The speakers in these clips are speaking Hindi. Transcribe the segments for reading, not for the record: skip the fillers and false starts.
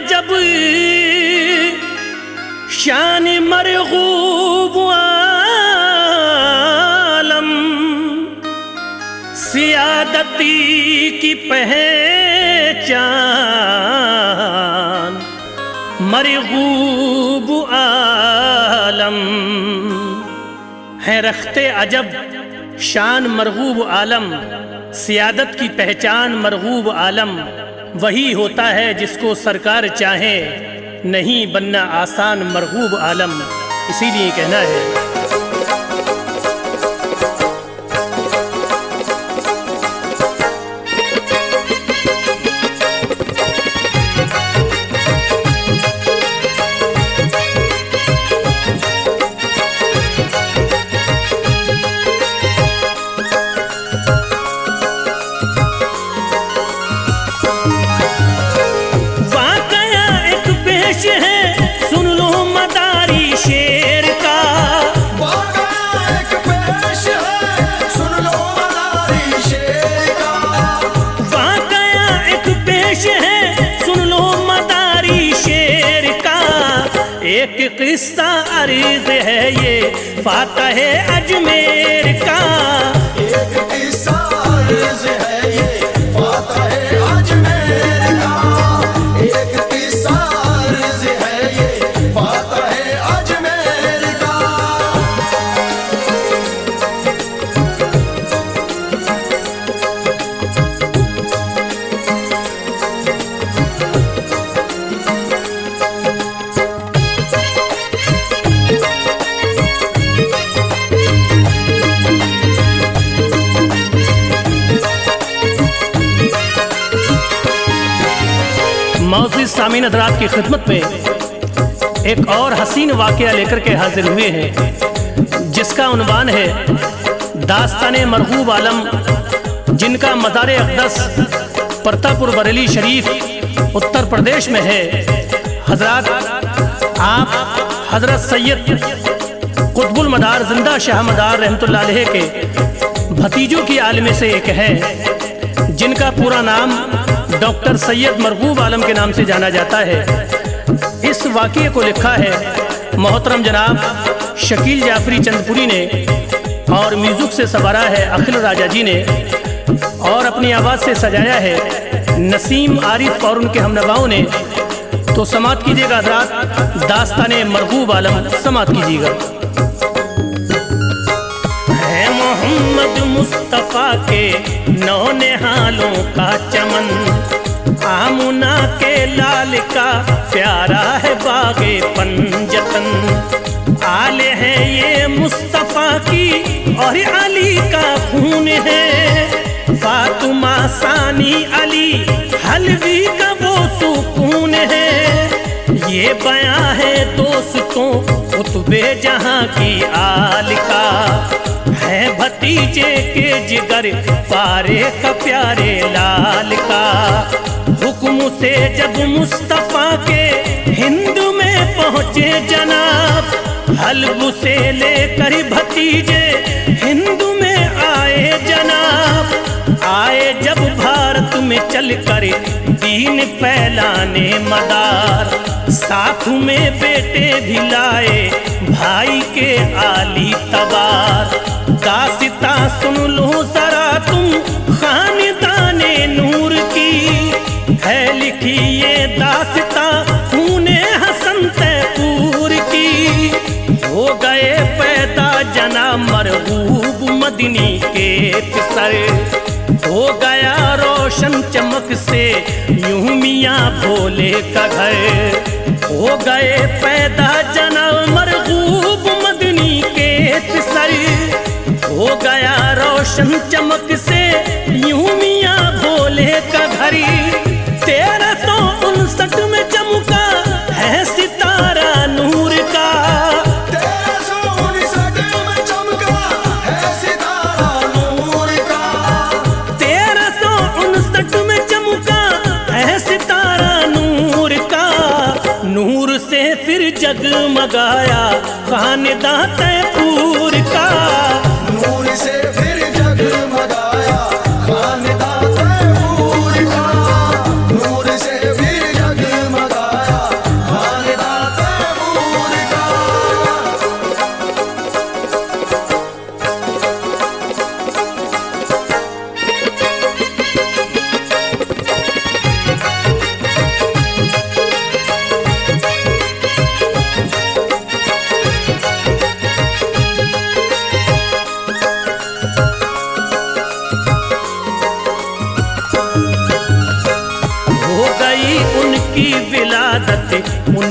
अजब शान मरगूब आलम, सियादती की पहचान मरगूब आलम है। रखते अजब शान मरगूब आलम, सियादत की पहचान मरगूब आलम वही होता है जिसको सरकार चाहे, नहीं बनना आसान मरगूब आलम। इसीलिए कहना है एक किस्सा अर्ज है ये फातह अजमेर का। एक किस्सा अर्ज है ये फातह अजमेर का। एक किस्सा अर्ज है ये फातह अजमेर का। मौजूद सामीन हज़रात की खिदमत में एक और हसीन वाक़या लेकर के हाजिर हुए हैं, जिसका उन्वान है दास्तान मरगूब आलम, जिनका मज़ार अक़दस परतापुर बरेली शरीफ उत्तर प्रदेश में है। हज़रात आप हज़रत सैयद कुतुबुल मदार जिंदा शाह मदार रहमतुल्लाह अलैह के भतीजों की आलिम से एक है, जिनका पूरा नाम डॉक्टर सैयद मरगूब आलम के नाम से जाना जाता है। इस वाक़ये को लिखा है मोहतरम जनाब शकील जाफरी चंदपुरी ने, और म्यूज़िक से संवारा है अखिल राजा जी ने, और अपनी आवाज़ से सजाया है नसीम आरिफ और उनके हमनवाओं ने। तो समात कीजिएगा हज़रात, दास्तान मरगूब आलम समात कीजिएगा। है मोहम्मद मुस्तफ़ा के नौ निहालों का चमन, आमुना के लाल का प्यारा है बागे पंजतन। आले है ये मुस्तफ़ा की और अली का खून है, फातिमा सानी अली हलवी का वो सुकून है। ये बयां है दोस्तों कुतुबे जहां की आल का, है भतीजे के जिगर पारे का प्यारे लाल का। हुक्म से जब मुस्तफ़ा के हिंद में पहुँचे जनाब, हल्ब से लेकर भतीजे हिंद में आए जनाब। आए जब भारत में चलकर दीन फैलाने मदार, साथ में बेटे भी लाए भाई के आली तबार। दास्तां सुन लो जरा तुम खानदाने नूर की, है लिखी ये दास्तां खूने हसन तैमूर की। हो गए पैदा जना मरगूब मदनी के पिसर, हो गया रोशन चमक से यूं मियाँ भोले का घर। हो गए पैदा जना मरगूब मदनी के पिसर, हो गया रोशन चमक से यूं मियाँ भोले का घर। 1359 में चमका है सितारा नूर का। 1359 में चमका है सितारा नूर का। 1359 में चमका है सितारा नूर का। नूर से फिर जगमगाया खानदां तैमूर का। नूर से फिर जगमगाया खानदां तैमूर का। नूर से फिर जगमगाया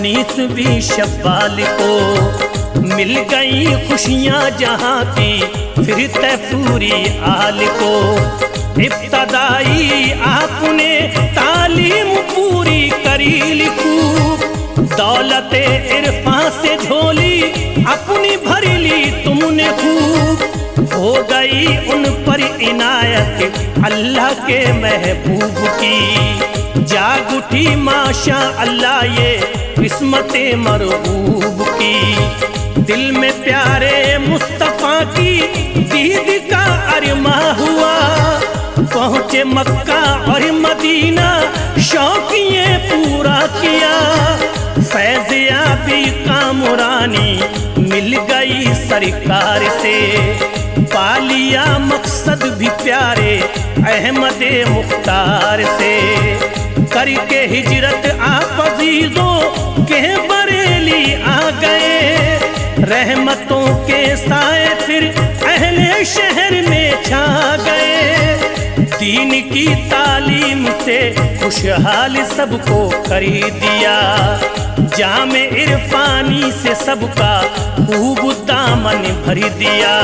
19वीं शव्वाल को मिल गई खुशियाँ जहाँ की फिर तैफूरी आल को। इब्तदाई आपने तालीम पूरी करी लिखू, दौलत इरफां से झोली अपनी भर ली तुमने खूब। हो गई उन पर इनायत अल्लाह के महबूब की, जाग उठी माशा अल्लाह ये किस्मत मरबूब की। दिल में प्यारे मुस्तफा की दीद का अरमा हुआ, पहुँचे मक्का और मदीना शौकिए पूरा किया। फैज़याबी कामरानी मिल गई सरकार से, पालिया मकसद भी प्यारे अहमद मुख्तार से। करके हिजरत आप अजीजों के बरेली आ गए, रहमतों के साए फिर अहले शहर में छा गए। दीन की तालीम से खुशहाल सबको खरीद दिया, जामे इरफानी से सबका खूब दामन भर दिया।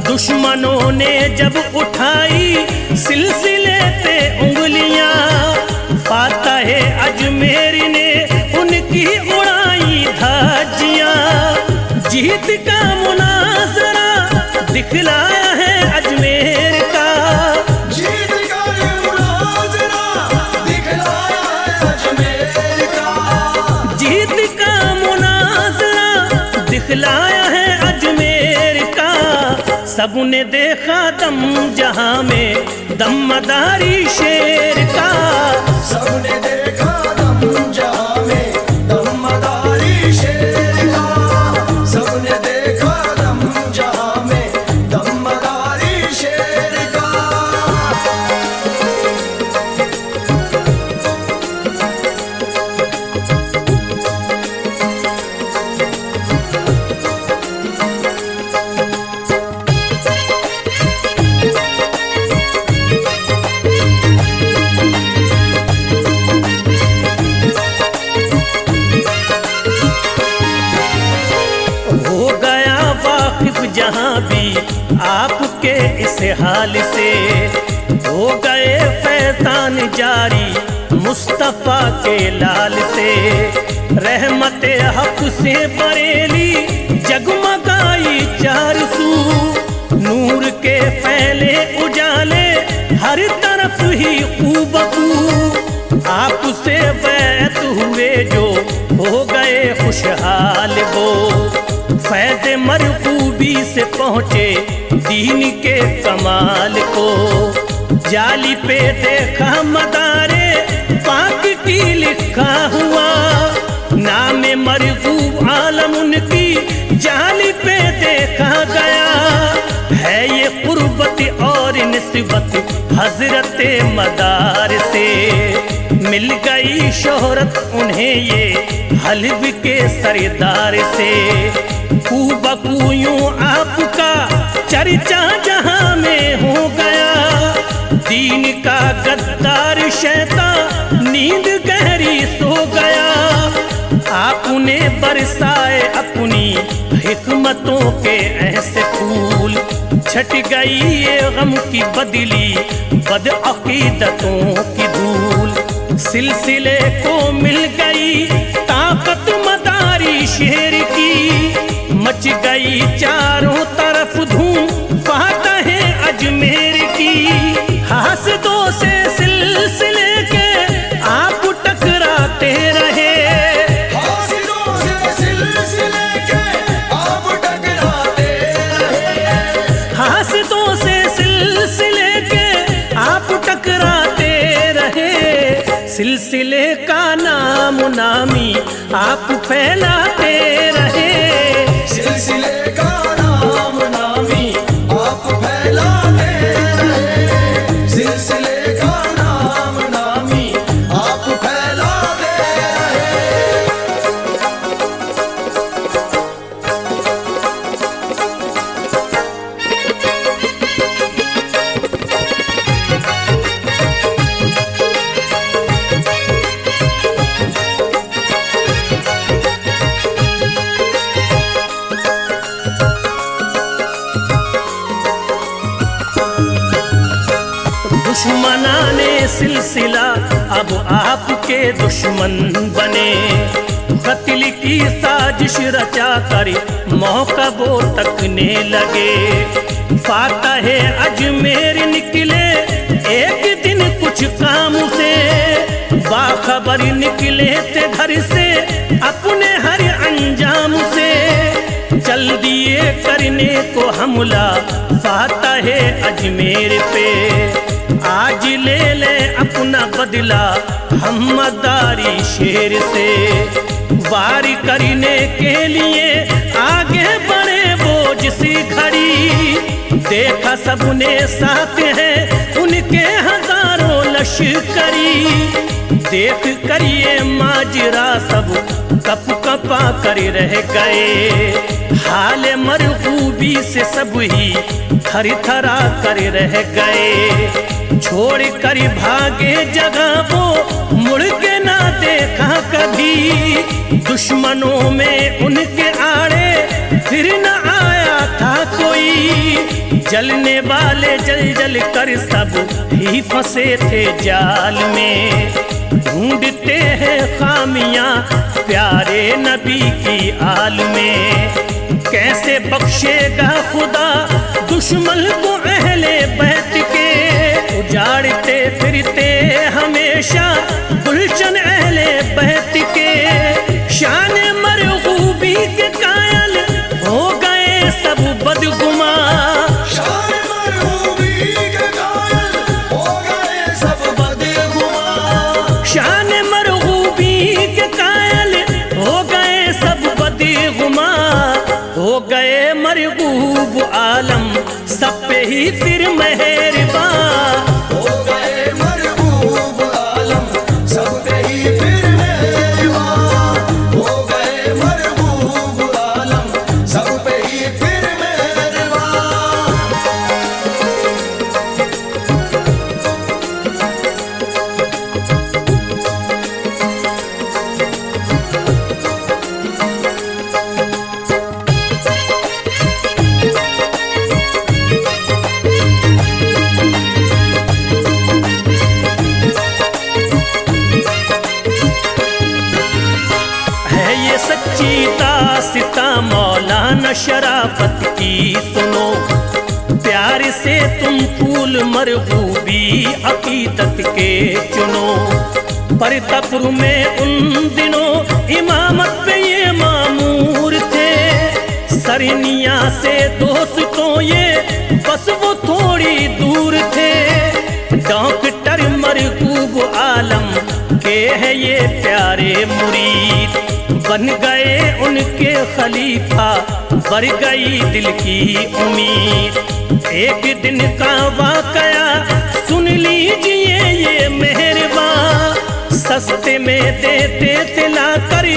दुश्मनों ने जब उठाई सिलसिले पे उंगलियां, फातहे अजमेर ने उनकी उड़ाई धाजियां। जीत का मुनाजरा दिखलाया है अजमेर का, जीत का ये मुनाजरा दिखलाया है अजमेर का। जीत का मुनाजरा दिखलाया है अजमेर का। सबने देखा दम जहां में दमदारी शेर का, सबने देखा दम जहां में दमदारी शेर का। सबने देखा दम जहां में दमदारी शेर का। जहाँ भी आपके इस हाल से, हो गए फैजान जारी मुस्तफ़ा के लाल से। रहमत हक से बरेली जगमगाई चार सू, नूर के फैले उजाले हर तरफ ही खूबकू। आपसे बैत हुए जो हो गए खुशहाल वो, फैज़ मरकूबी से पहुँचे दीन के कमाल को। जाली पे देखा मदारे पाक की लिखा हुआ, नाम मरकूब आलम उनकी जाली पे देखा गया। है ये कुर्बत और निस्बत हजरत मदार से, मिल गई शोहरत उन्हें ये हल्ब के सरदार से। खूबकू यूं आपका चर्चा जहां में हो गया, दीन का गद्दार शैतान नींद गहरी सो गया। आपने बरसाए अपनी हिकमतों के ऐसे फूल, छट गई ये गम की बदली बदअकीदतों की धूल। सिलसिले को मिल गई ताकत मदारी शेर की, मच गई चारों तरफ धूम फातहे अजमेर की। हासदों से सिलसिले के आप टकराते रहे, हासिलों से सिलसिले के आप टकराते रहे। हासदों से सिलसिले के आप टकराते रहे। सिलसिले का नाम नामी आप फैलाते रहे, सिलसिले का नाम नामी आप फैलाते रहे। सिलसिले का नाम नामी आप फैलाते रहे। दुश्मनाने सिलसिला अब आपके दुश्मन बने। कत्ल की साजिश रचा कर मौका वो तकने लगे। फातह अजमेर निकले एक दिन कुछ काम से, बाखबर निकले थे घर से अपने हर अंजाम से। चल दिए करने को हमला फातह अजमेर पे, आज ले ले अपना बदला हम मदारी शेर से। वार करने के लिए आगे बढ़े वो जिसी घड़ी, देखा सबने साथ हैं उनके हजारों लश्करी। देख कर ये माजरा सब कप कपा कर रह गए, हाल मरगूबी से सब ही थर थरा कर रह गए। छोड़ कर भागे जगह वो मुड़ के ना देखा कभी, दुश्मनों में उनके आड़े फिर न आया था कोई। जलने वाले जल जल कर सब ही फंसे थे जाल में, ढूंढते हैं खामियां प्यारे नबी की आल में। कैसे बख्शेगा खुदा दुश्मन को अहले बैत के, उजाड़ते फिरते हमेशा गुलशन अहले बैत के। शान मरगूबी के कायल हो गए सब बदगुमा, शान मरगूबी के कायल हो गए सब बदगुमा। शान मरगूबी के कायल हो गए सब बदगुमा। हो गए मरगूब आलम सब पे ही फिर मेहरबान। हो गए मरगूब आलम सब पे ही फिर मेहरबान। हो गए मरगूब आलम सब पे ही फिर मेहरबान। सच्ची दास्ता मौलाना शराफत की सुनो, प्यार से तुम फूल मरगूबी अकीदत के चुनो। परतपुर में उन दिनों इमामत पे ये मामूर थे, सरनिया से दोस्तों ये बस वो थोड़ी दूर थे। डॉक्टर मरगूब आलम के है ये प्यारे मुरीद, बन गए उनके खलीफा बढ़ गई दिल की उम्मीद। एक दिन का वाकया सुन लीजिए ये मेहरबान, सस्ते में देते थे लाकर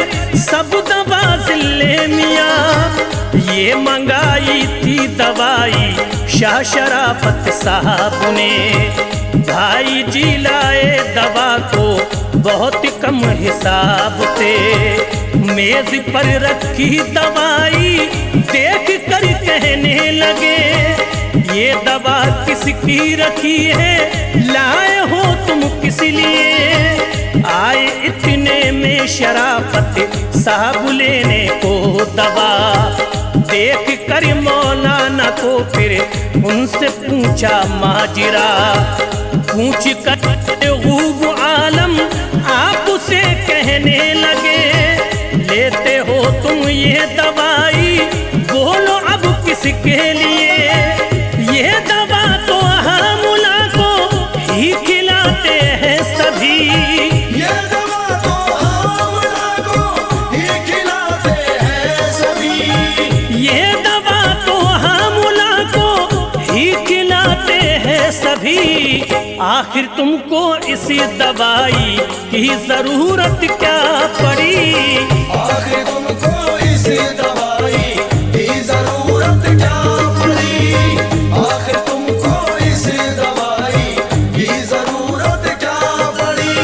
सब दवा जिले मियाँ। ये मंगाई थी दवाई शाह शराफत साहब ने, भाई जी लाए दवा को बहुत कम हिसाब से। मेज पर रखी दवाई देख कर कहने लगे, ये दवा किसकी रखी है लाए हो तुम किस लिए। आए इतने में शराफत साहब लेने को दवा, देख कर मौलाना को फिर उनसे पूछा माजरा। पूछ कर गूब आलम आप उसे कहने लगे, लेते हो तुम ये दवाई बोलो अब किसके लिए। ये दवा तो हामुला को ही खिलाते हैं सभी, ये दवा तो हामुला को ही खिलाते हैं सभी। ये दवा तो हामुला को ही खिलाते हैं सभी। आखिर तुमको इसी दवाई की जरूरत क्या पड़ी। आखिर तुमको इस दवाई की जरूरत क्या पड़ी। आखिर तुमको इस दवाई की जरूरत क्या पड़ी।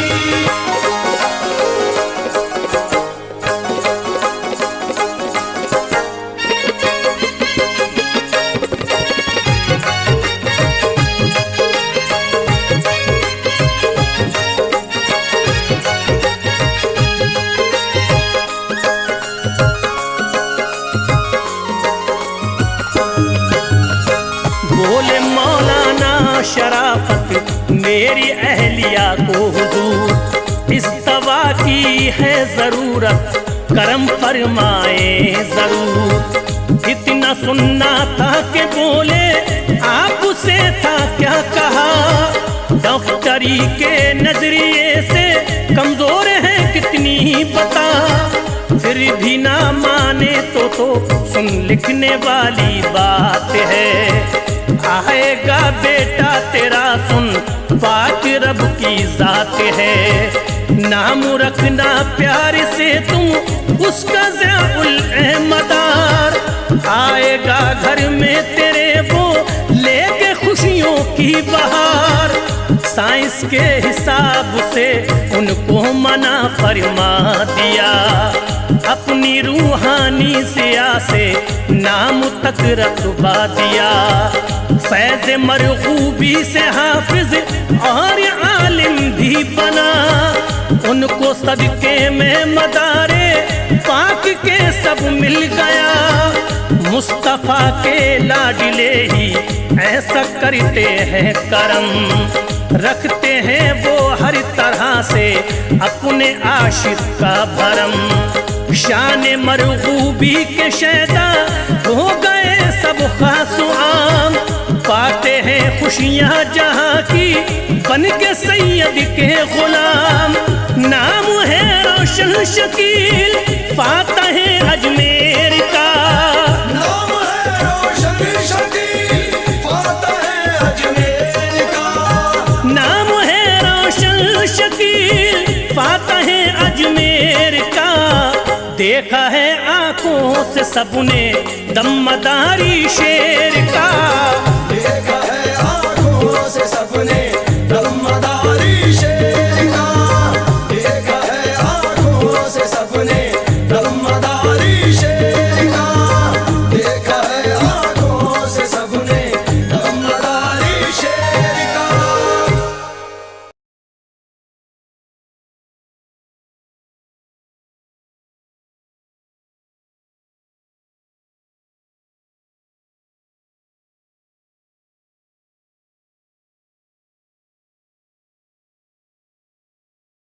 बोले मौलाना शराफत मेरी अहलिया को हुजूर, इस दवा की है जरूरत, करम फरमाए जरूर। इतना सुनना था कि बोले आपसे था क्या कहा, डॉक्टरी के नजरिए से कमजोर है कितनी बता, फिर भी ना माने तो सुन लिखने वाली बात है, आएगा बेटा तेरा सुन पाक रब की जात है। नाम रखना प्यार से तुम उसका ज़ियाउल अहमदार, आएगा घर में तेरे वो लेके खुशियों की बहार। साइंस के हिसाब से उनको मना फरमा दिया, अपनी रूहानी सिया से नाम तक रखवा दिया। फैज़ मरगूबी से हाफिज और आलिम भी बना, उनको सदके में मदारे पाक के सब मिल गया। मुस्तफ़ा के लाडले ही ऐसा करते हैं करम, रखते हैं वो हर तरह से अपने आशिक का भरम। शान मरगूबी के शैदा हो गए सब खास आम, पाते हैं खुशियाँ जहाँ की बन के सैयद के गुलाम। नाम है रोशन शकील फातह अजमेर का, नाम है रोशन शकील फातह अजमेर का, नाम है रोशन शकील फातह अजमेर का। देखा है आंखों से सबने दमदारी शेर का, देखा है आँखों से सबने दमदारी शेर का, देखा है आँखों से सबने